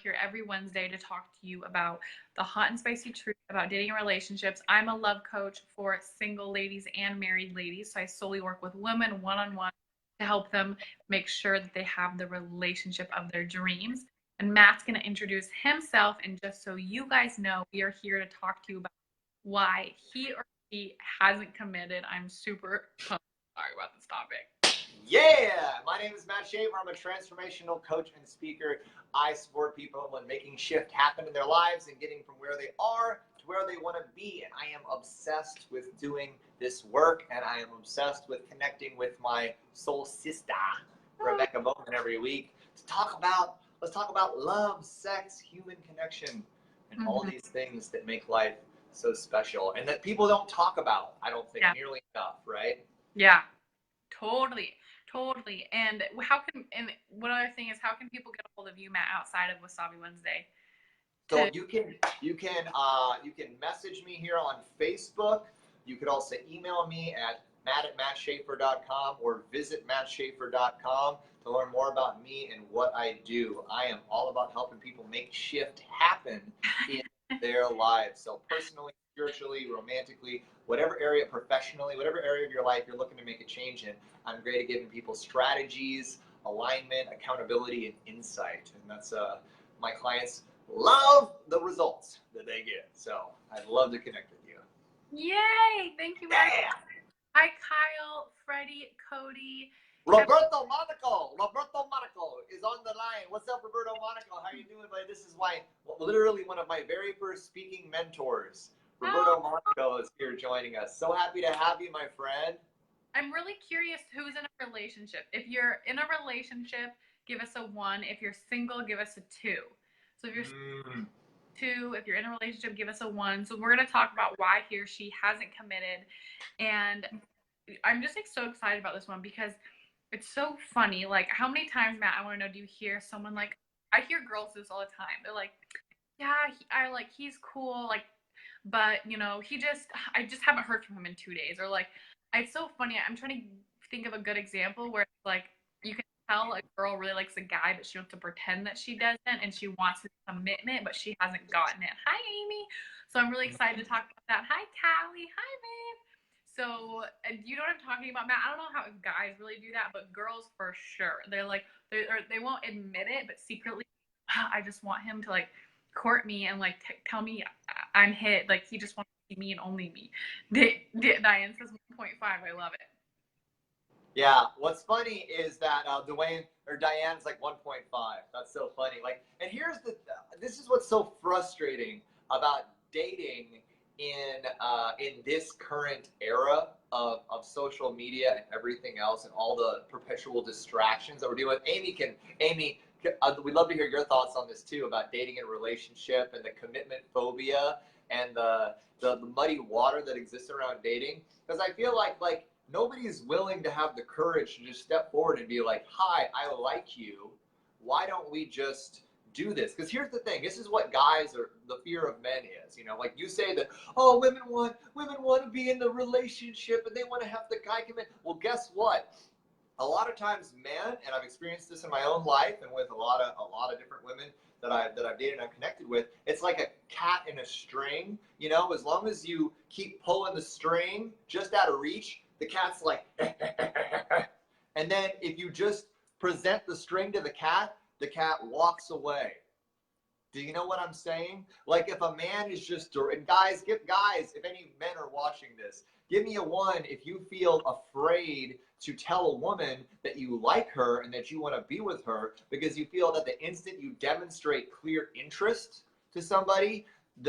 here every Wednesday to talk to you about the hot and spicy truth about dating and relationships. I'm a love coach for single ladies and married ladies. So I solely work with women one-on-one to help them make sure that they have the relationship of their dreams. And Matt's going to introduce himself. And just so you guys know, we are here to talk to you about why he or she hasn't committed. I'm super sorry about this topic. Yeah, my name is Matt Shaver. I'm a transformational coach and speaker. I support people when making shift happen in their lives and getting from where they are to where they want to be. And I am obsessed with doing this work, and I am obsessed with connecting with my soul sister, Rebecca Bowman, every week to let's talk about love, sex, human connection, and all these things that make life so special and that people don't talk about, I don't think, nearly enough, right? Yeah, totally. And one other thing is, how can people get a hold of you, Matt, outside of Wasabi Wednesday? So you can message me here on Facebook. You could also email me at matt@mattschafer.com or visit mattschafer.com to learn more about me and what I do. I am all about helping people make shift happen in their lives. So personally, spiritually, romantically, whatever area, professionally, whatever area of your life you're looking to make a change in, I'm great at giving people strategies, alignment, accountability, and insight. And that's my clients love the results that they get. So I'd love to connect with you. Yay! Thank you, Matt. Yeah. Hi, Kyle, Freddie, Cody. Roberto Monaco is on the line. What's up, Roberto Monaco? How are you doing, buddy? This is literally one of my very first speaking mentors. Roberto Monaco is here joining us. So happy to have you, my friend. I'm really curious who's in a relationship. If you're in a relationship, give us a 1. If you're single, give us a 2. So if you're 2, if you're in a relationship, give us a 1. So we're going to talk about why he or she hasn't committed. And I'm just so excited about this one because it's so funny. Like, how many times, Matt, I want to know, do you hear someone like, I hear girls do this all the time. They're like, yeah, he's cool. Like, but I just haven't heard from him in 2 days. Or like, it's so funny. I'm trying to think of a good example where it's like, you can tell a girl really likes a guy, but she wants to pretend that she doesn't, and she wants a commitment, but she hasn't gotten it. Hi, Amy. So I'm really excited to talk about that. Hi, Callie. Hi, babe. So you know what I'm talking about, Matt? I don't know how guys really do that, but girls for sure. They're like, they won't admit it, but secretly, I just want him to like court me and like tell me I'm hit. Like, he just wants to see me and only me. Diane says 1.5. I love it. Yeah, what's funny is that Diane's like 1.5. That's so funny. Like, and this is what's so frustrating about dating in this current era of social media and everything else and all the perpetual distractions that we're dealing with. Amy, we'd love to hear your thoughts on this too, about dating and relationship and the commitment phobia and the muddy water that exists around dating. Because I feel like nobody's willing to have the courage to just step forward and be like, hi, I like you. Why don't we just do this? Because here's the thing. This is what the fear of men is. You know, like you say that, oh, women want to be in the relationship and they want to have the guy commit. Well, guess what? A lot of times men, and I've experienced this in my own life and with a lot of different women that I've dated and I've connected with, it's like a cat in a string. You know, as long as you keep pulling the string just out of reach, the cat's like, and then if you just present the string to the cat walks away. Do you know what I'm saying? Like, if a man is just, and guys, if any men are watching this, give me a 1 if you feel afraid to tell a woman that you like her and that you want to be with her because you feel that the instant you demonstrate clear interest to somebody,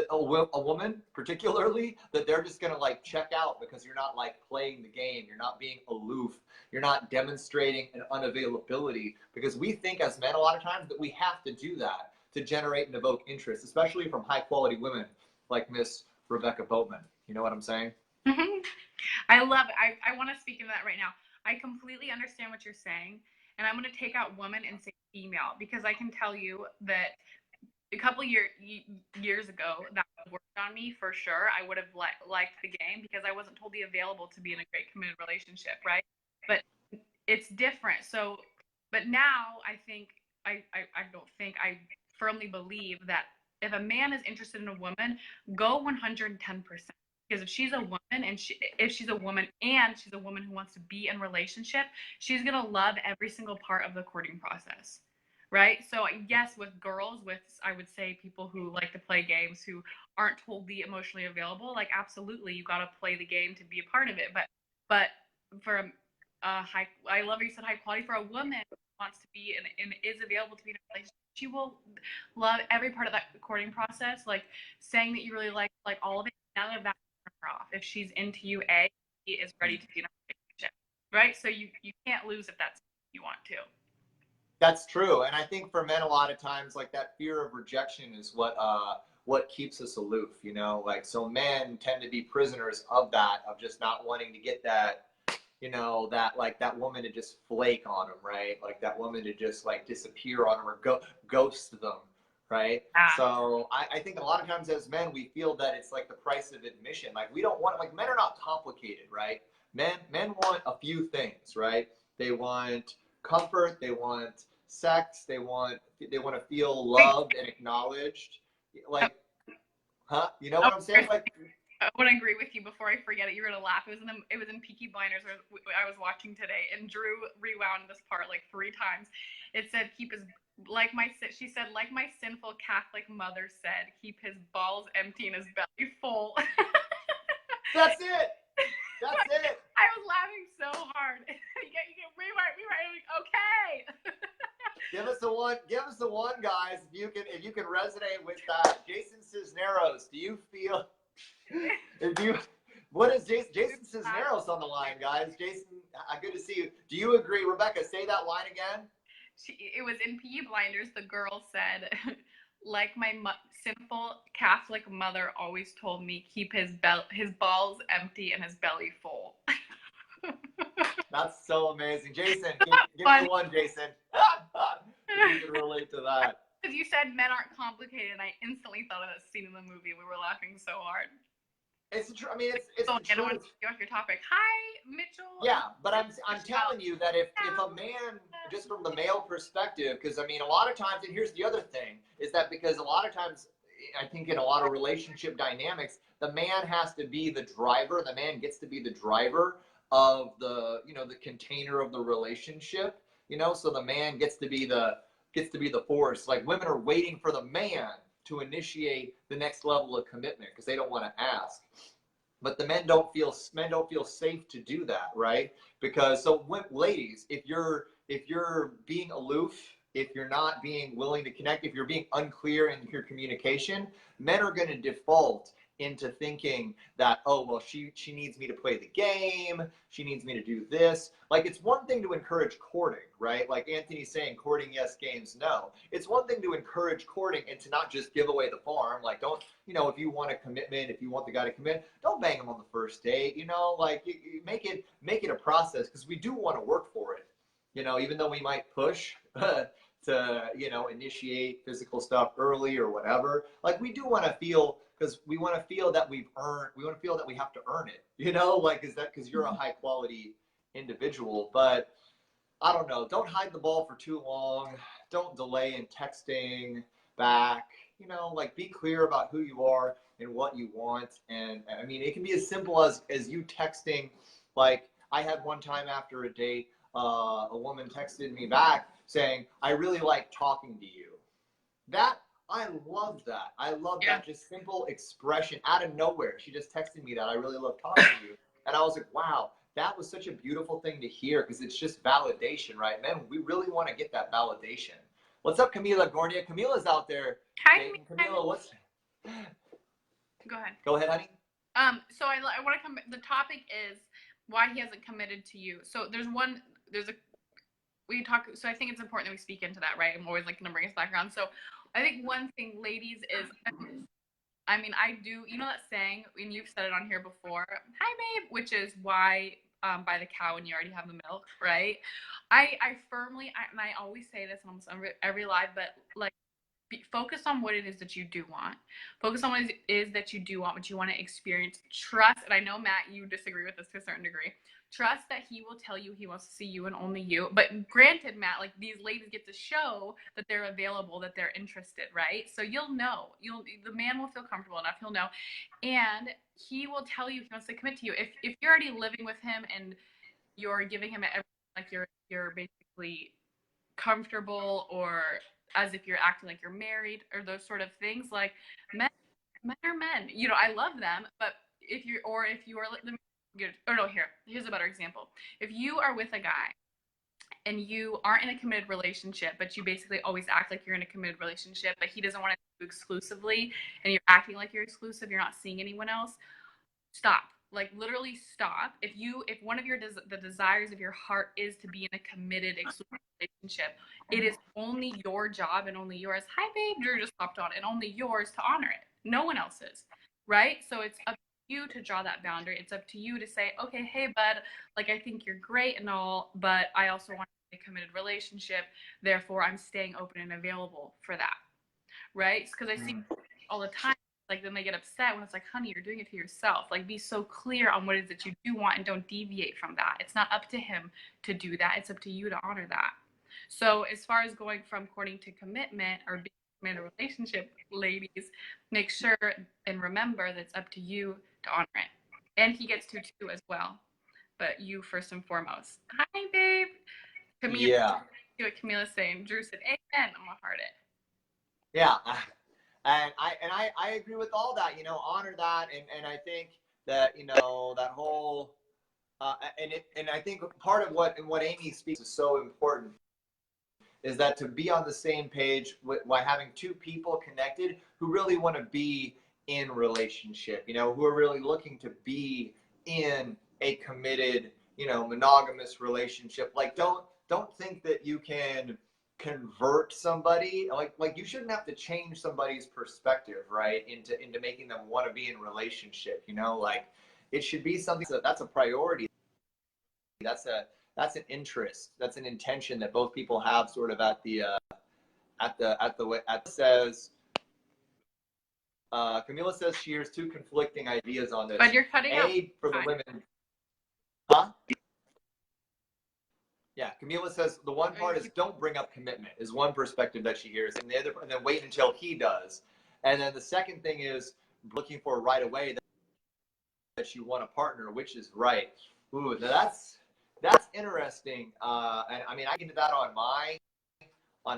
a woman particularly, that they're just going to like check out because you're not like playing the game. You're not being aloof. You're not demonstrating an unavailability, because we think as men a lot of times that we have to do that to generate and evoke interest, especially from high quality women like Miss Rebecca Boatman. You know what I'm saying? Mm-hmm. I love it. I want to speak into that right now. I completely understand what you're saying, and I'm going to take out woman and say female, because I can tell you that a couple years ago that worked on me for sure. I would have liked the game because I wasn't totally available to be in a great committed relationship, right? But it's different. So, but now I think I firmly believe that if a man is interested in a woman, go 110%. Because if she's a woman and if she's a woman and she's a woman who wants to be in a relationship, she's gonna love every single part of the courting process, right? So yes, with girls, with I would say people who like to play games who aren't totally emotionally available, like absolutely you gotta play the game to be a part of it. But for high, I love how you said high quality. For a woman who wants to be and is available to be in a relationship, she will love every part of that courting process, like saying that you really like all of it. None of that her off. If she's into you, she is ready to be in a relationship, right? So you can't lose if that's what you want to. That's true, and I think for men, a lot of times, like that fear of rejection is what keeps us aloof. You know, like so men tend to be prisoners of that, of just not wanting to get that, you know, that like that woman to just flake on them, right? Like that woman to just like disappear on them or ghost them, right? Yeah. So I think a lot of times as men, we feel that it's like the price of admission. Like we don't want, like men are not complicated, right? Men want a few things, right? They want comfort, they want sex, they want to feel loved and acknowledged. Like, huh? You know what I'm saying? Like, I want to agree with you before I forget it. You're gonna laugh. It was in Peaky Blinders I was watching today, and Drew rewound this part like 3 times. It said, "Keep his she said, like my sinful Catholic mother said, keep his balls empty and his belly full." That's it. That's it. I was laughing so hard. You can rewind. Okay. Give us the one, guys. If you can resonate with that. Jason Cisneros, do you feel? What is Jason Cisneros on the line, guys? Jason, good to see you. Do you agree, Rebecca? Say that line again. It was in Peaky Blinders. The girl said, like my sinful Catholic mother always told me, keep his balls empty and his belly full. That's so amazing. Jason, give me one, Jason. You can relate to that. Because you said men aren't complicated, and I instantly thought of that scene in the movie. We were laughing so hard. It's the truth. I mean, it's the truth. I don't want to go off your topic. Hi, Mitchell. Yeah, but I'm telling you that if a man, just from the male perspective, because I mean, a lot of times, and here's the other thing, is that because a lot of times, I think in a lot of relationship dynamics, the man has to be the driver. The man gets to be the driver of the, you know, the container of the relationship. You know, so the man gets to be the force. Like women are waiting for the man to initiate the next level of commitment because they don't want to ask. But the men don't feel safe to do that, right? Because so ladies, if you're being aloof, if you're not being willing to connect, if you're being unclear in your communication, men are going to default into thinking that, oh, well, she needs me to play the game, she needs me to do this. Like, it's one thing to encourage courting, right? Like Anthony's saying, courting yes, games no. It's one thing to encourage courting and to not just give away the farm. Like, don't, you know, if you want a commitment, if you want the guy to commit, don't bang him on the first date, you know, like you make it a process, because we do want to work for it, you know, even though we might push to, you know, initiate physical stuff early or whatever. Like, we do want to feel, because we want to feel that we want to feel that we have to earn it, you know, like, is that because you're a high quality individual. But I don't know, don't hide the ball for too long, don't delay in texting back, you know, like be clear about who you are and what you want. And I mean, it can be as simple as you texting. Like, I had one time after a date, a woman texted me back saying, I really like talking to you. I love that. I love that just simple expression out of nowhere. She just texted me that, I really love talking to you. And I was like, wow, that was such a beautiful thing to hear, because it's just validation, right? Men, we really want to get that validation. What's up, Camila Gornia? Camila's out there. Hi, Camila, what's... Go ahead. Go ahead, honey. So I want to come, the topic is why he hasn't committed to you. So so I think it's important that we speak into that, right? I'm always like going to bring us back around. So I think one thing, ladies, is, I mean, I do, you know that saying, and you've said it on here before, hi, babe, which is why buy the cow when you already have the milk, right? I firmly, and I always say this in almost every live, but like, focus on what it is that you do want. Focus on what it is that you do want, what you want to experience. Trust, and I know, Matt, you disagree with this to a certain degree. Trust that he will tell you he wants to see you and only you. But granted, Matt, like these ladies get to show that they're available, that they're interested, right? So you'll know. The man will feel comfortable enough. He'll know, and he will tell you he wants to commit to you. If you're already living with him and you're giving him everything, like you're basically comfortable, or as if you're acting like you're married, or those sort of things, like men are men. You know, I love them, but if you are, or no, here's a better example. If you are with a guy and you aren't in a committed relationship, but you basically always act like you're in a committed relationship, but he doesn't want to do exclusively, and you're acting like you're exclusive, you're not seeing anyone else, stop. Like literally stop. If one of the desires of your heart is to be in a committed exclusive relationship, it is only your job and only yours. Hi babe, Drew just popped on, and only yours to honor it. No one else's, right? So it's up to you to draw that boundary. It's up to you to say, okay, hey bud, like I think you're great and all, but I also want a committed relationship. Therefore, I'm staying open and available for that, right? Because I see all the time, like then they get upset when it's like, honey, you're doing it to yourself. Like be so clear on what it is that you do want and don't deviate from that. It's not up to him to do that. It's up to you to honor that. So as far as going from courting to commitment or being in a relationship, ladies, make sure and remember that it's up to you to honor it. And he gets to too as well. But you first and foremost. Hi, babe. Camille, Yeah. see what Camila's saying. Drew said, amen. I'm gonna heart it. Yeah. And I agree with all that, you know, honor that. And I think that, you know, that whole, and I think part of what Amy speaks is so important is that to be on the same page by having two people connected who really want to be in relationship, you know, who are really looking to be in a committed, you know, monogamous relationship. Like don't think that you can convert somebody, like you shouldn't have to change somebody's perspective, right, into making them want to be in relationship, you know, like it should be something that's a priority, that's an interest, that's an intention that both people have sort of at the says Camila says she hears two conflicting ideas on this. But you're cutting out. For the women, huh? Yeah, Camila says the one part is don't bring up commitment is one perspective that she hears, and the other, and then wait until he does. And then the second thing is looking for right away that you want a partner, which is right. Ooh, that's interesting. And I mean, I get into that on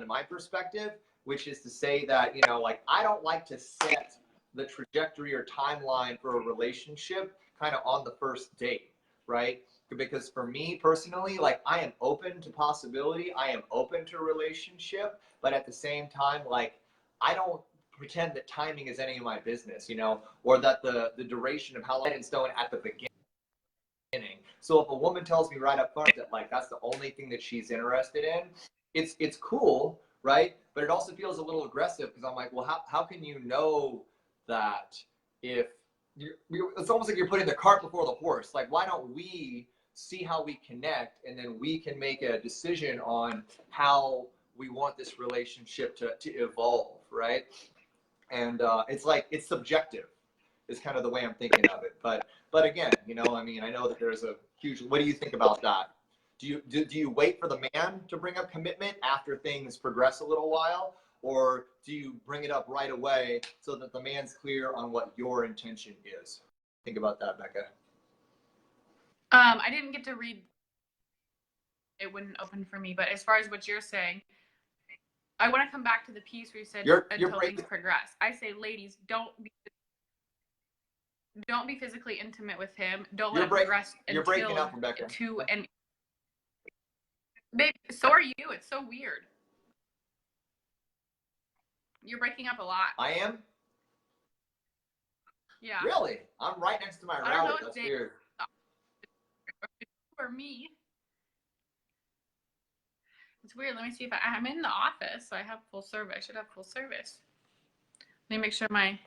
my perspective, which is to say that, you know, like I don't like to set the trajectory or timeline for a relationship kind of on the first date, right? Because for me personally, like I am open to possibility, I am open to a relationship, but at the same time, like I don't pretend that timing is any of my business, you know, or that the duration of how long it's stone at the beginning. So if a woman tells me right up front that like that's the only thing that she's interested in, it's cool, right? But it also feels a little aggressive because I'm like, well, how can you know that if it's almost like you're putting the cart before the horse. Like, why don't we see how we connect, and then we can make a decision on how we want this relationship to evolve, right? And it's like it's subjective is kind of the way I'm thinking of it. But again, you know, I mean, I know that there's a huge. What do you think about that? Do you wait for the man to bring up commitment after things progress a little while, or do you bring it up right away so that the man's clear on what your intention is? Think about that, Becca. I didn't get to read. It wouldn't open for me. But as far as what you're saying, I want to come back to the piece where you said until things progress. I say, ladies, don't be physically intimate with him. Don't let it progress you're breaking up, Rebecca. Babe, so are you. It's so weird. You're breaking up a lot. I am? Yeah. Really? I'm right next to my router. That's weird. Or me. It's weird. Let me see if I'm in the office, so I have full service. I should have full service. Let me make sure and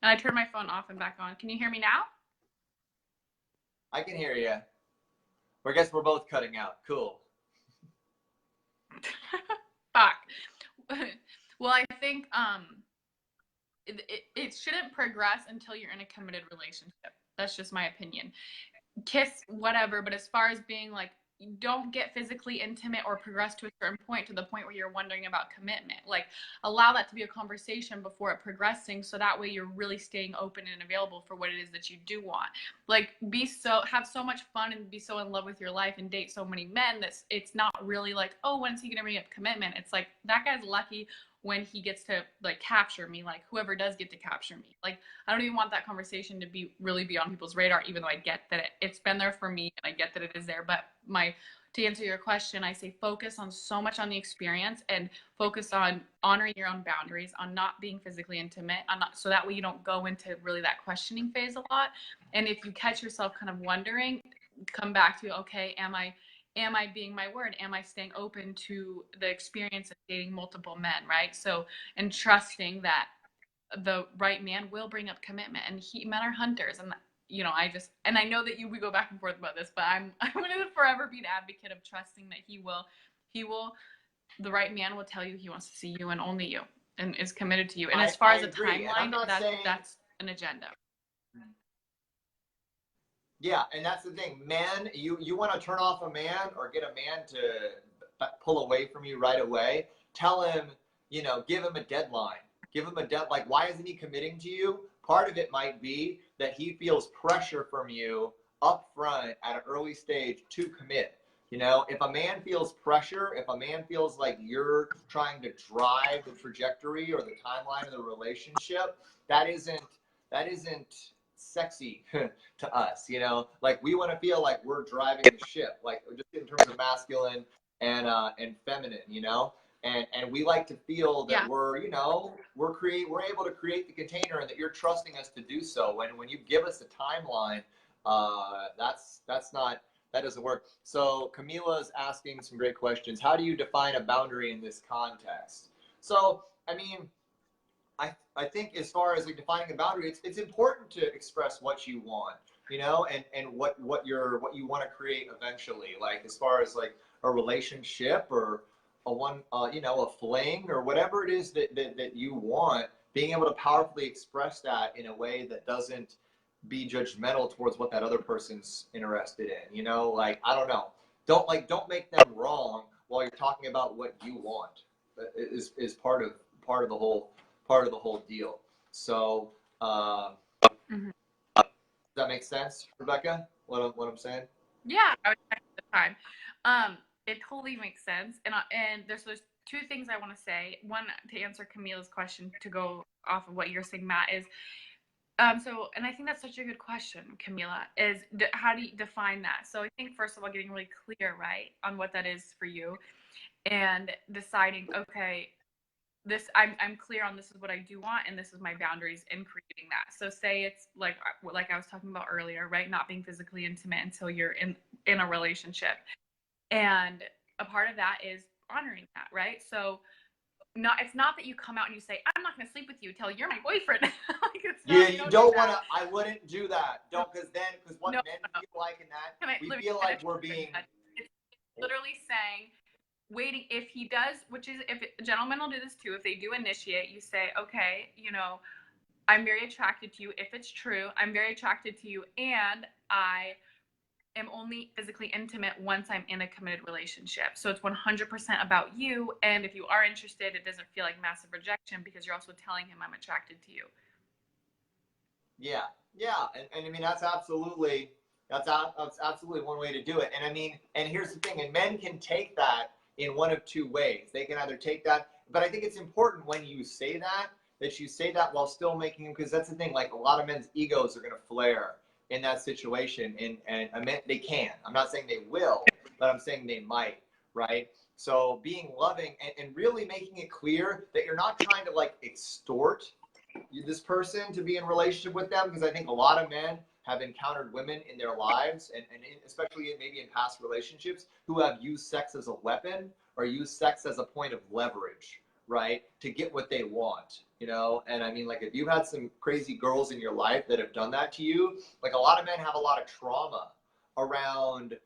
I turned my phone off and back on. Can you hear me now? I can hear you. Well, I guess we're both cutting out. Cool. Fuck. Well, I think it shouldn't progress until you're in a committed relationship. That's just my opinion. kiss, whatever, but as far as being like, don't get physically intimate or progress to a certain point, to the point where you're wondering about commitment. Like, allow that to be a conversation before it progressing, so that way you're really staying open and available for what it is that you do want. Like, have so much fun and be so in love with your life and date so many men that it's not really like, oh, when's he gonna bring up commitment? It's like, that guy's lucky when he gets to like capture me, like whoever does get to capture me. Like, I don't even want that conversation to really be on people's radar, even though I get that it's been there for me and I get that it is there. But to answer your question, I say focus on so much on the experience, and focus on honoring your own boundaries, on not being physically intimate, so that way you don't go into really that questioning phase a lot. And if you catch yourself kind of wondering, come back to, okay, am I being my word? Am I staying open to the experience of dating multiple men, right? So, and trusting that the right man will bring up commitment, and men are hunters. And I know that we go back and forth about this, but I'm going to forever be an advocate of trusting that the right man will tell you he wants to see you and only you, and is committed to you. And as far as a timeline, that's an agenda. Yeah, and that's the thing. Men, you want to turn off a man or get a man to pull away from you right away, tell him, give him a deadline. Give him a deadline. Like, why isn't he committing to you? Part of it might be that he feels pressure from you up front at an early stage to commit. If a man feels pressure, if a man feels like you're trying to drive the trajectory or the timeline of the relationship, that isn't sexy to us. Like, we want to feel like we're driving the ship, like just in terms of masculine and feminine, and we like to feel that we're able to create the container, and that you're trusting us to do so. When you give us a timeline, that doesn't work. So Camila's asking some great questions. How do you define a boundary in this context? So, I mean, I think as far as like defining a boundary, it's important to express what you want, and what you want to create eventually. Like, as far as like a relationship or a fling or whatever it is that you want, being able to powerfully express that in a way that doesn't be judgmental towards what that other person's interested in. Like, I don't know. Don't make them wrong while you're talking about what you want. Is part of the whole deal. So, does that make sense, Rebecca? What I'm saying? Yeah, I would check the time. It totally makes sense. And there's two things I want to say. One, to answer Camila's question, to go off of what you're saying, Matt, is and I think that's such a good question, Camila, is how do you define that? So I think, first of all, getting really clear, right, on what that is for you, and deciding, okay, I'm clear on, this is what I do want, and this is my boundaries in creating that. So say it's like I was talking about earlier, right? Not being physically intimate until you're in a relationship. And a part of that is honoring that, right? So it's not that you come out and you say, I'm not going to sleep with you until you're my boyfriend. Like, you don't want to. I wouldn't do that. Because what men feel like in that, we feel like we're being. It's literally saying, waiting, if he does, gentlemen will do this too, if they do initiate, you say, okay, I'm very attracted to you. If it's true, I'm very attracted to you, and I am only physically intimate once I'm in a committed relationship. So it's 100% about you, and if you are interested, it doesn't feel like massive rejection, because you're also telling him I'm attracted to you. Yeah, and I mean, that's absolutely one way to do it. And I mean, and here's the thing, and men can take that in one of two ways. They can either take that, but I think it's important when you say that you say that while still making him, because that's the thing, like, a lot of men's egos are going to flare in that situation, and I mean, they can. I'm not saying they will, but I'm saying they might, right? So being loving and really making it clear that you're not trying to like extort this person to be in relationship with them, because I think a lot of men have encountered women in their lives, and especially maybe in past relationships, who have used sex as a weapon or used sex as a point of leverage, right, to get what they want, And I mean, like, if you've had some crazy girls in your life that have done that to you, like, a lot of men have a lot of trauma around,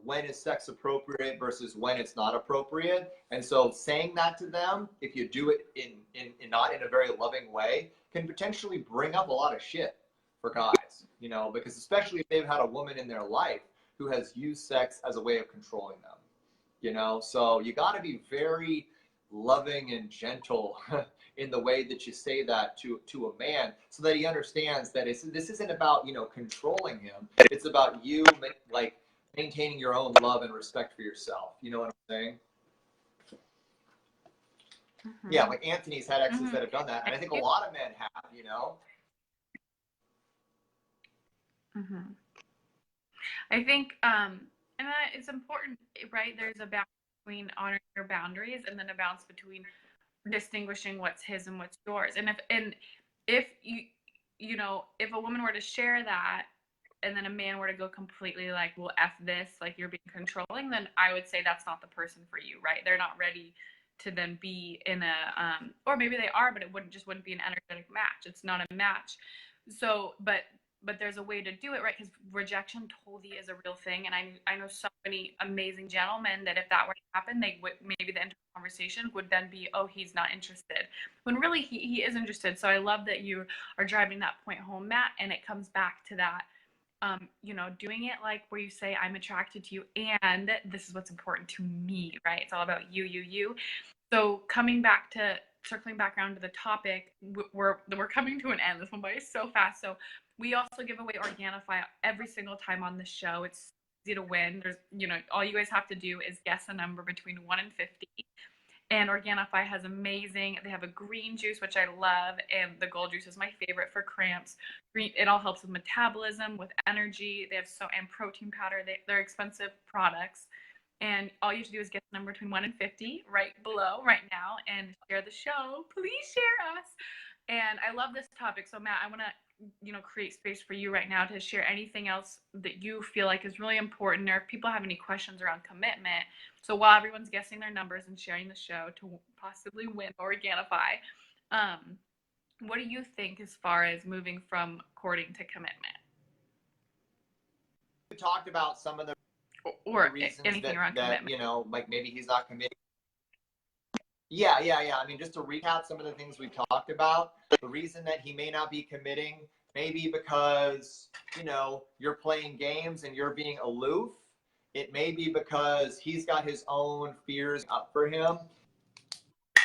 when is sex appropriate versus when it's not appropriate. And so saying that to them, if you do it in not in a very loving way, can potentially bring up a lot of shit, for guys, you know, because especially if they've had a woman in their life who has used sex as a way of controlling them, you know. So you got to be very loving and gentle in the way that you say that to a man, so that he understands that this isn't about, you know, controlling him. It's about you like maintaining your own love and respect for yourself. You know what I'm saying? Mm-hmm. Yeah, like Anthony's had exes that have done that, and I think a lot of men have, you know. Mm-hmm. I think, and that it's important, right? There's a balance between honoring your boundaries, and then a balance between distinguishing what's his and what's yours. And if you know, if a woman were to share that, and then a man were to go completely like, well, F this, like you're being controlling, then I would say that's not the person for you, right? They're not ready to then be in a, or maybe they are, but it wouldn't be an energetic match. It's not a match. So, but there's a way to do it, right? Because rejection totally is a real thing. And I know so many amazing gentlemen that if that were to happen, they would, maybe the conversation would then be, oh, he's not interested. When really he is interested. So I love that you are driving that point home, Matt. And it comes back to that, you know, doing it like where you say, I'm attracted to you and this is what's important to me, right? It's all about you. So circling back around to the topic, we're coming to an end. This one by so fast. So we also give away Organifi every single time on the show. It's easy to win. There's, you know, all you guys have to do is guess a number between 1 and 50. And Organifi has amazing, they have a green juice, which I love, and the gold juice is my favorite for cramps. Green, it all helps with metabolism, with energy. They have and protein powder. They're expensive products. And all you have to do is get the number between 1 and 50 right below right now and share the show. Please share us. And I love this topic. So Matt, I want to, you know, create space for you right now to share anything else that you feel like is really important, or if people have any questions around commitment. So while everyone's guessing their numbers and sharing the show to possibly win Organifi, what do you think as far as moving from courting to commitment? We talked about some of the or reasons anything around commitment. You know, like maybe he's not committing. Yeah. I mean, just to recap some of the things we talked about, the reason that he may not be committing, maybe because, you know, you're playing games and you're being aloof. It may be because he's got his own fears up for him.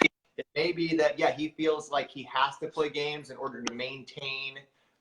It may be that, yeah, he feels like he has to play games in order to maintain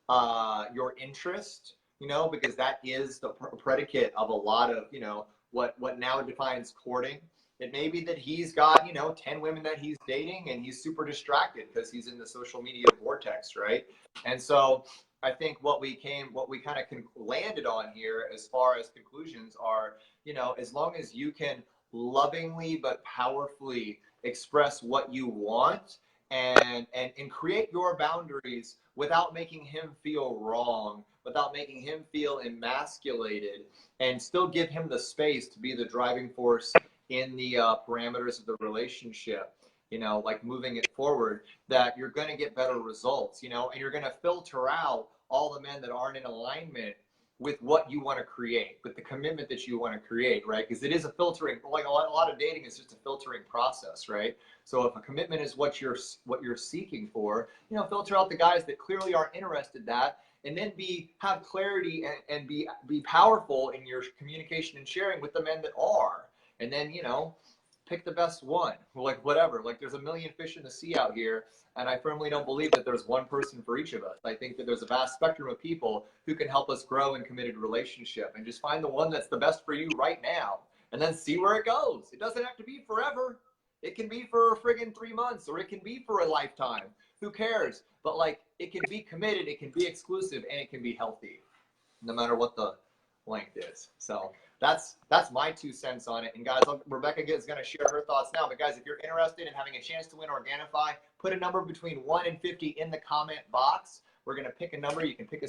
your interest, you know, because that is the predicate of a lot of, you know, what now defines courting. It may be that he's got, you know, 10 women that he's dating and he's super distracted because he's in the social media vortex, right? And so I think what we kind of landed on here as far as conclusions are, you know, as long as you can lovingly but powerfully express what you want and create your boundaries without making him feel wrong, without making him feel emasculated, and still give him the space to be the driving force in the parameters of the relationship, you know, like moving it forward, that you're going to get better results, you know, and you're going to filter out all the men that aren't in alignment with what you want to create, with the commitment that you want to create, right? Because it is a filtering, like a lot of dating is just a filtering process, right? So if a commitment is what you're seeking for, you know, filter out the guys that clearly aren't interested in that, and then have clarity and be powerful in your communication and sharing with the men that are. And then, you know, pick the best one, like whatever. Like there's a million fish in the sea out here, and I firmly don't believe that there's one person for each of us. I think that there's a vast spectrum of people who can help us grow in committed relationship, and just find the one that's the best for you right now, and then see where it goes. It doesn't have to be forever. It can be for friggin' 3 months, or it can be for a lifetime. Who cares? But like, it can be committed, it can be exclusive, and it can be healthy, no matter what the length is. So that's my 2 cents on it. And guys, Rebecca is going to share her thoughts now. But guys, if you're interested in having a chance to win Organifi, put a number between 1 and 50 in the comment box. We're going to pick a number. You can pick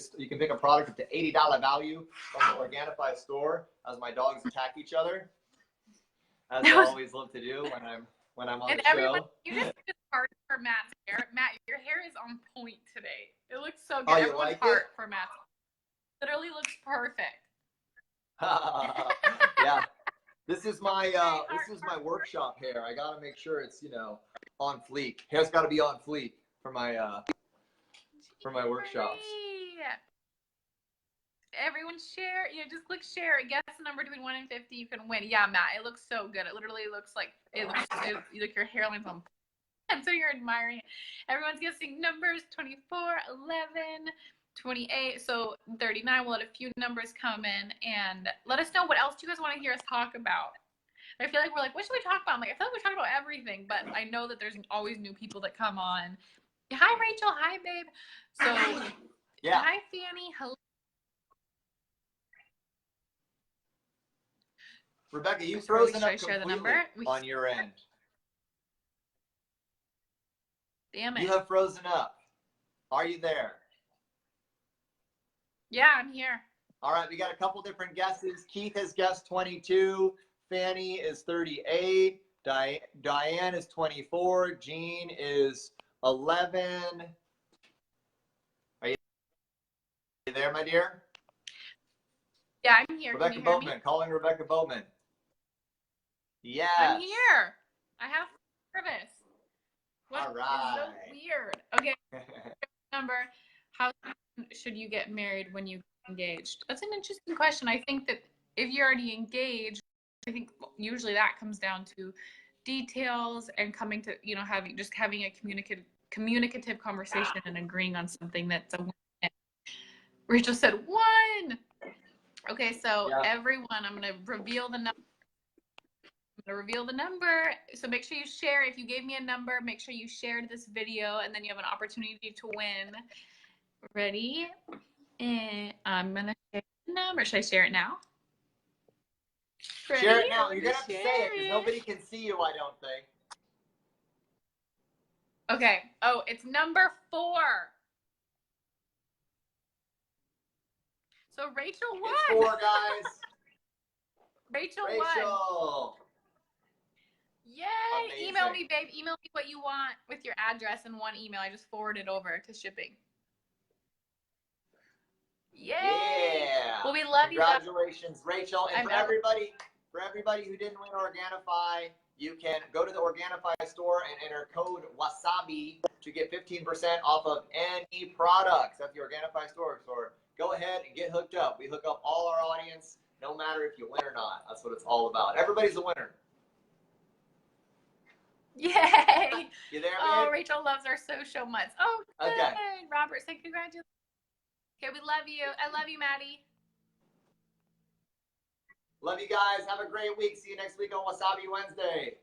a product up to $80 value from the Organifi store, as my dogs attack each other, as I always love to do when I'm on and the everyone, show. you just did heart for Matt's hair. Matt, your hair is on point today. It looks so good. Oh, you Everyone's like heart it? for Matt. Literally looks perfect. Yeah, this is my workshop hair. I gotta make sure it's, you know, on fleek. Hair's got to be on fleek for my workshops. Everyone share. Just click share. Guess the number between 1 and 50. You can win. Yeah, Matt, it looks so good. It literally looks like like your hairline's on. And so you're admiring it. Everyone's guessing numbers: 24, 11, 28, so 39. We'll let a few numbers come in and let us know what else you guys want to hear us talk about. I feel like we're like, what should we talk about? I feel like we're talking about everything, but I know that there's always new people that come on. Hi, Rachel. Hi, babe. So, yeah. Hi, Fanny. Hello. Rebecca, you've frozen up share the completely number? on your end. Damn it. You have frozen up. Are you there? Yeah, I'm here. All right, we got a couple different guesses. Keith has guessed 22. Fanny is 38. Diane is 24. Jean is 11. Are you there, my dear? Yeah, I'm here. Rebecca Boatman, calling Rebecca Boatman. Yes. I'm here. I have service. What all right. is so weird? Okay. Number, how soon should you get married when you get engaged? That's an interesting question. I think that if you're already engaged, I think usually that comes down to details and coming to, having a communicative conversation and agreeing on something that's a win. Rachel said 1. Okay, so everyone, I'm going to reveal the number. So make sure you share. If you gave me a number, make sure you shared this video, and then you have an opportunity to win. Ready? And I'm going to share the number. Should I share it now? Ready? Share it now. You're going to have to say it because nobody can see you, I don't think. Okay. Oh, it's number 4. So Rachel won. It's 4, guys. Rachel won. Yay! Amazing. Email me, babe. Email me what you want with your address in one email. I just forwarded over to shipping. Yay! Yeah. Well, we love you. Congratulations, Rachel. And for everybody who didn't win Organifi, you can go to the Organifi store and enter code WASABI to get 15% off of any products at the Organifi store. So go ahead and get hooked up. We hook up all our audience, no matter if you win or not. That's what it's all about. Everybody's a winner. Yay! You there, Oh, man? Rachel loves our so much. Oh, good. Okay. Robert said congratulations. Okay, we love you. I love you, Maddie. Love you guys. Have a great week. See you next week on Wasabi Wednesday.